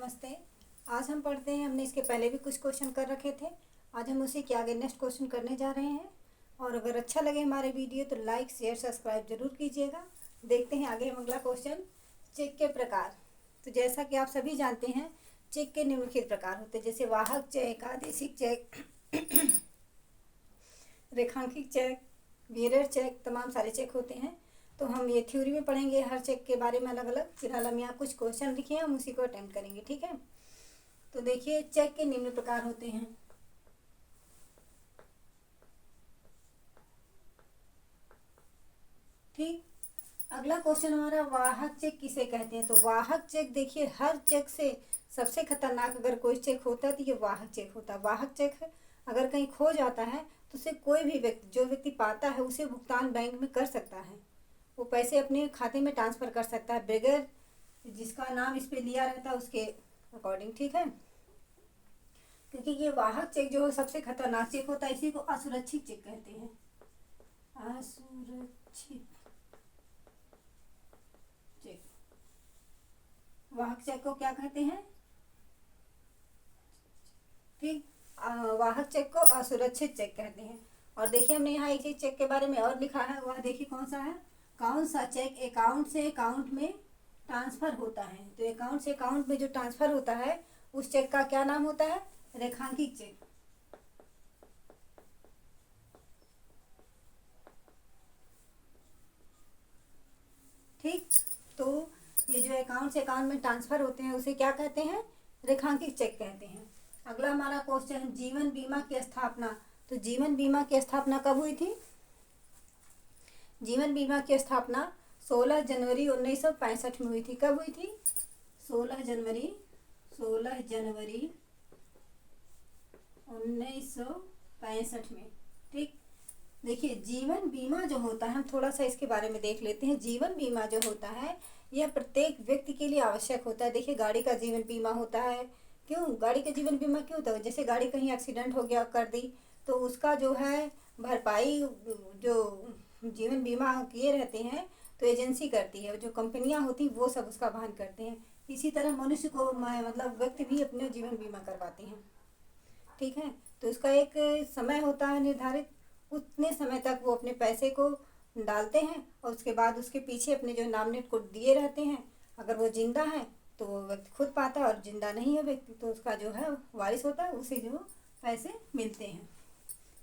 नमस्ते। आज हम पढ़ते हैं, हमने इसके पहले भी कुछ क्वेश्चन कर रखे थे। आज हम उसी के आगे नेक्स्ट क्वेश्चन करने जा रहे हैं। और अगर अच्छा लगे हमारे वीडियो तो लाइक शेयर सब्सक्राइब जरूर कीजिएगा। देखते हैं आगे हम अगला क्वेश्चन। चेक के प्रकार। तो जैसा कि आप सभी जानते हैं, चेक के निम्नलिखित प्रकार होते हैं, जैसे वाहक चेक, आदेशिक चेक, रेखांकित चेक, मिरर चेक, तमाम सारे चेक होते हैं। तो हम ये थ्योरी में पढ़ेंगे हर चेक के बारे में अलग अलग। फिलहाल हम यहाँ कुछ क्वेश्चन लिखे हैं, हम उसी को अटेम्प्ट करेंगे, ठीक है। तो देखिए, चेक के निम्न प्रकार होते हैं। ठीक, अगला क्वेश्चन हमारा, वाहक चेक किसे कहते हैं। तो वाहक चेक, देखिए हर चेक से सबसे खतरनाक अगर कोई चेक होता है तो ये वाहक चेक होता है। वाहक चेक अगर कहीं खो जाता है तो उसे कोई भी व्यक्ति, जो व्यक्ति पाता है, उसे भुगतान बैंक में कर सकता है। वो पैसे अपने खाते में ट्रांसफ़र कर सकता है बगैर जिसका नाम इस पे लिया रहता है उसके अकॉर्डिंग, ठीक है। क्योंकि ये वाहक चेक जो सबसे खतरनाक चेक होता है, इसी को असुरक्षित चेक कहते हैं। असुरक्षित चेक, वाहक चेक को क्या कहते हैं, ठीक। वाहक चेक को असुरक्षित चेक कहते हैं। और देखिए, हमने यहाँ एक चेक के बारे में और लिखा है, वह देखिए कौन सा है। कौन सा चेक अकाउंट से अकाउंट में ट्रांसफर होता है। तो अकाउंट से अकाउंट में जो ट्रांसफर होता है उस चेक का क्या नाम होता है, रेखांकित चेक। ठीक, तो ये जो अकाउंट से अकाउंट में ट्रांसफर होते हैं उसे क्या कहते हैं, रेखांकित चेक कहते हैं। अगला हमारा क्वेश्चन, जीवन बीमा की स्थापना। तो जीवन बीमा की स्थापना कब हुई थी। जीवन बीमा की स्थापना 16 जनवरी 1965 में हुई थी। कब हुई थी, 16 जनवरी 1965 में, ठीक। देखिए, जीवन बीमा जो होता है, हम थोड़ा सा इसके बारे में देख लेते हैं। जीवन बीमा जो होता है यह प्रत्येक व्यक्ति के लिए आवश्यक होता है। देखिए, गाड़ी का जीवन बीमा होता है। क्यों गाड़ी का जीवन बीमा क्यों होता है, जैसे गाड़ी कहीं एक्सीडेंट हो गया कर दी तो उसका जो है भरपाई जो जीवन बीमा किए रहते हैं तो एजेंसी करती है, जो कंपनियां होती वो सब उसका वहन करते हैं। इसी तरह मनुष्य को मतलब व्यक्ति भी अपने जीवन बीमा करवाते हैं, ठीक है। तो उसका एक समय होता है निर्धारित, उतने समय तक वो अपने पैसे को डालते हैं और उसके बाद उसके पीछे अपने जो नामनेट को दिए रहते हैं। अगर वो जिंदा है तो वो व्यक्ति खुद पाता है, और जिंदा नहीं है व्यक्ति तो उसका जो है वारिस होता है, उसे जो पैसे मिलते हैं।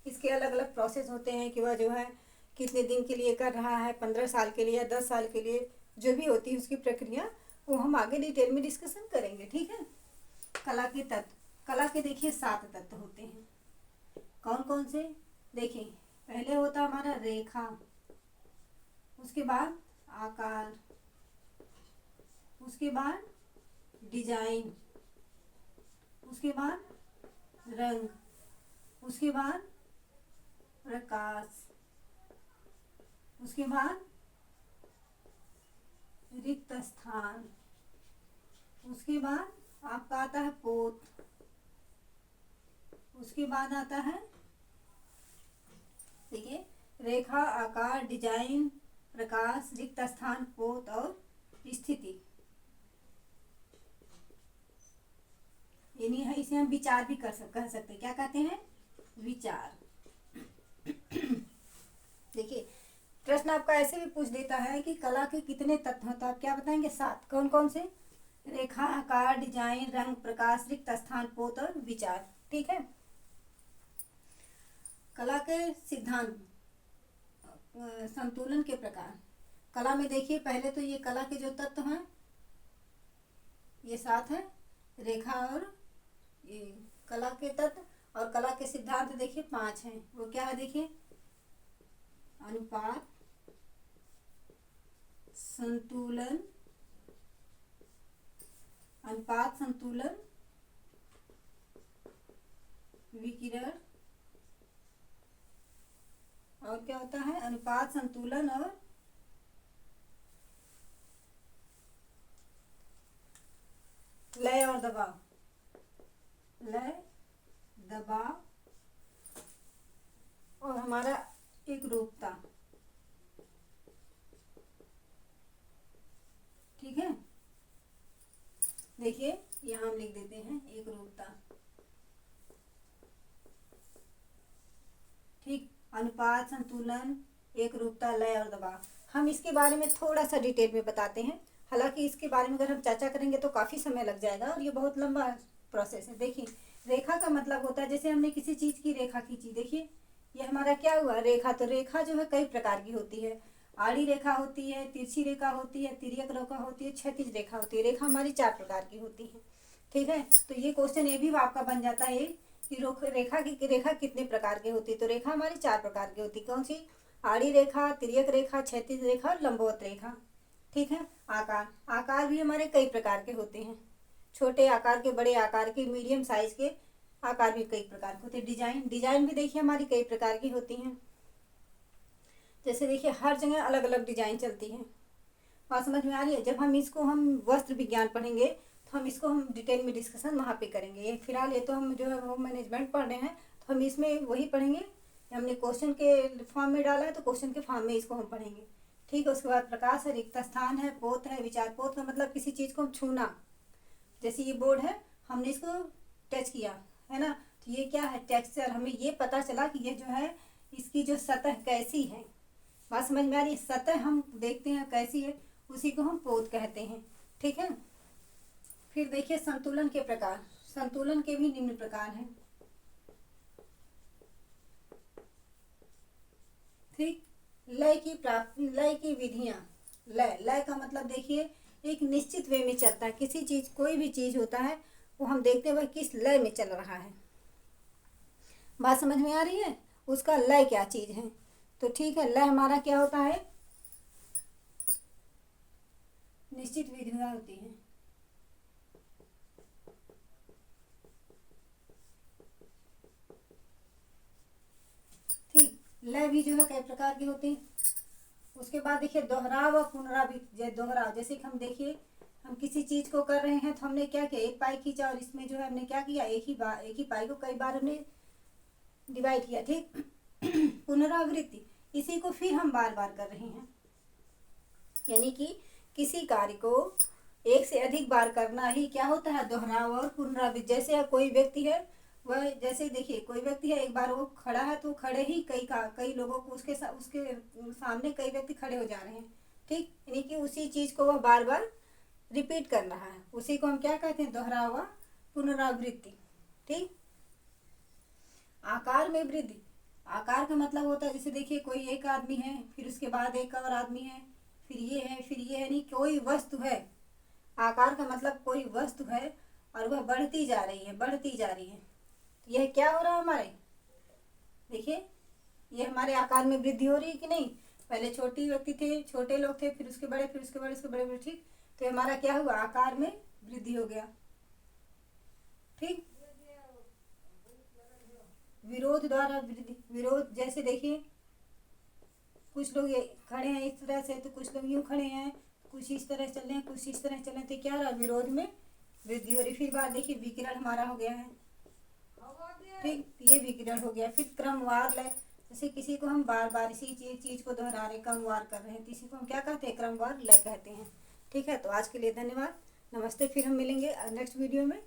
इसके अलग अलग प्रोसेस होते हैं कि वह जो है कितने दिन के लिए कर रहा है, 15 साल के लिए या 10 साल के लिए, जो भी होती है उसकी प्रक्रिया, वो हम आगे डिटेल में डिस्कशन करेंगे, ठीक है। कला के तत्व। कला के देखिए 7 तत्व होते हैं। कौन कौन से, देखिए पहले होता हमारा रेखा, उसके बाद आकार, उसके बाद डिजाइन, उसके बाद रंग, उसके बाद प्रकाश, उसके बाद रिक्त स्थान, उसके बाद आपका आता है पोत, उसके बाद आता है, देखिए रेखा, आकार, डिजाइन, प्रकाश, रिक्त स्थान, पोत और स्थिति। यानी है, इसे हम विचार भी कह सकते हैं। क्या कहते हैं, विचार। देखिए, प्रश्न आपका ऐसे भी पूछ देता है कि कला के कितने तत्व हैं, तो आप क्या बताएंगे, 7। कौन कौन से, रेखा, आकार, डिजाइन, रंग, प्रकाश, रिक्त स्थान, पोत और विचार, ठीक है। कला के सिद्धांत, संतुलन के प्रकार। कला में देखिए, पहले तो ये कला के जो तत्व हैं ये 7 हैं, रेखा और ये कला के तत्व। और कला के सिद्धांत देखिए 5 हैं। वो क्या है, देखिए अनुपात, संतुलन, अनुपात, संतुलन, विकिरण, और क्या होता है, अनुपात, संतुलन और लय और दबाव, लय, दबाव और हमारा एक रूपता, ठीक है। देखिए यहाँ हम लिख देते हैं एक रूपता, ठीक। अनुपात, संतुलन, एक रूपता, लय और दबाव। हम इसके बारे में थोड़ा सा डिटेल में बताते हैं। हालांकि इसके बारे में अगर हम चर्चा करेंगे तो काफ़ी समय लग जाएगा और ये बहुत लंबा प्रोसेस है। देखिए रेखा का मतलब होता है, जैसे हमने किसी चीज़ की रेखा खींची, देखिए ये हमारा क्या हुआ, रेखा। तो रेखा जो है कई प्रकार की होती है। आड़ी रेखा होती है, तिरछी रेखा होती है, तिर्यक रेखा होती है, क्षैतिज रेखा होती है। रेखा हमारी 4 प्रकार की होती है, ठीक है। तो ये क्वेश्चन ये भी आपका बन जाता है कि रेखा कितने प्रकार की होती है। तो रेखा हमारी 4 प्रकार की होती है। कौन सी? आड़ी रेखा, तिर्यक रेखा, क्षैतिज रेखा और लंबवत रेखा, ठीक है। आकार भी हमारे कई प्रकार के होते हैं। छोटे आकार के, बड़े आकार के, मीडियम साइज के आकार भी कई प्रकार के होते हैं। डिजाइन भी देखिए हमारी कई प्रकार की होती हैं। जैसे देखिए हर जगह अलग अलग डिजाइन चलती है। बात समझ में आ रही है? जब हम वस्त्र विज्ञान पढ़ेंगे तो हम इसको डिटेल में डिस्कशन वहाँ पे करेंगे। ये फिलहाल ये तो हम जो है वो मैनेजमेंट पढ़ रहे हैं, तो हम इसमें वही पढ़ेंगे। हमने क्वेश्चन के फॉर्म में डाला है तो क्वेश्चन के फॉर्म में इसको हम पढ़ेंगे, ठीक है। उसके बाद प्रकाश है, रिक्त स्थान है, पोत है, विचार। पोत का मतलब किसी चीज़ को हम छूना। जैसे ये बोर्ड है, हमने इसको टच किया है ना, तो ये क्या है, टेक्सचर। हमें ये पता चला कि ये जो है इसकी जो सतह कैसी है। बात समझ में आ रही है? सतह हम देखते हैं कैसी है, उसी को हम पोत कहते हैं, ठीक है। फिर देखिए संतुलन के प्रकार। संतुलन के भी निम्न प्रकार हैं, ठीक। लय की विधियां। लय का मतलब देखिए एक निश्चित वे में चलता है। किसी चीज, कोई भी चीज होता है वो हम देखते हैं वह किस लय में चल रहा है। बात समझ में आ रही है? उसका लय क्या चीज है। तो ठीक है, लय हमारा क्या होता है, निश्चित विधियां होती हैं, ठीक। लय भी जो है कई प्रकार की होती है। उसके बाद देखिए दोहराव और पुनरावृत्ति। दोहराव जैसे कि हम देखिए हम किसी चीज को कर रहे हैं तो हमने क्या किया, एक पाई खींचा और इसमें जो है हमने क्या किया, एक ही पाई को कई बार हमने डिवाइड किया, ठीक। पुनरावृत्ति, इसी को फिर हम बार बार कर रहे हैं। यानी कि किसी कार्य को एक से अधिक बार करना ही क्या होता है, दोहराव और पुनरावृत्ति। जैसे कोई व्यक्ति है, वह जैसे देखिए कोई व्यक्ति है, एक बार वो खड़ा है तो खड़े ही कई लोगों को उसके सामने कई व्यक्ति खड़े हो जा रहे हैं, ठीक। यानी कि उसी चीज को वह बार बार रिपीट कर रहा है, उसी को हम क्या कहते हैं, दोहराव व पुनरावृत्ति, ठीक। आकार में वृद्धि। आकार का मतलब होता है, जैसे देखिए कोई एक आदमी है, फिर उसके बाद एक और आदमी है, फिर ये है, फिर ये है। नहीं, कोई वस्तु है। आकार का मतलब कोई वस्तु है और वह बढ़ती जा रही है, बढ़ती जा रही है। तो यह क्या हो रहा है हमारे, देखिए ये हमारे आकार में वृद्धि हो रही है कि नहीं। पहले छोटे व्यक्ति थे, छोटे लोग थे, फिर उसके बड़े, फिर उसके बड़े, उसके बड़े, ठीक। तो हमारा क्या हुआ, आकार में वृद्धि हो गया, ठीक। विरोध द्वारा वृद्धि। विरोध जैसे देखिए कुछ लोग खड़े हैं इस तरह से, तो कुछ लोग यूं खड़े हैं, कुछ इस तरह चल रहे हैं, कुछ इस तरह चल रहे हैं, तो क्या रहा, विरोध में वृद्धि हो रही। फिर बात देखिए विकिरण हमारा हो गया है, ठीक। ये विकिरण हो गया। फिर क्रमवार लय, जैसे किसी को हम बार बार इसी चीज को दोहरा रहे, क्रमवार कर रहे हैं, तो इसी को हम क्या कहते हैं, क्रमवार लय कहते हैं, ठीक है। तो आज के लिए धन्यवाद, नमस्ते। फिर हम मिलेंगे नेक्स्ट वीडियो में।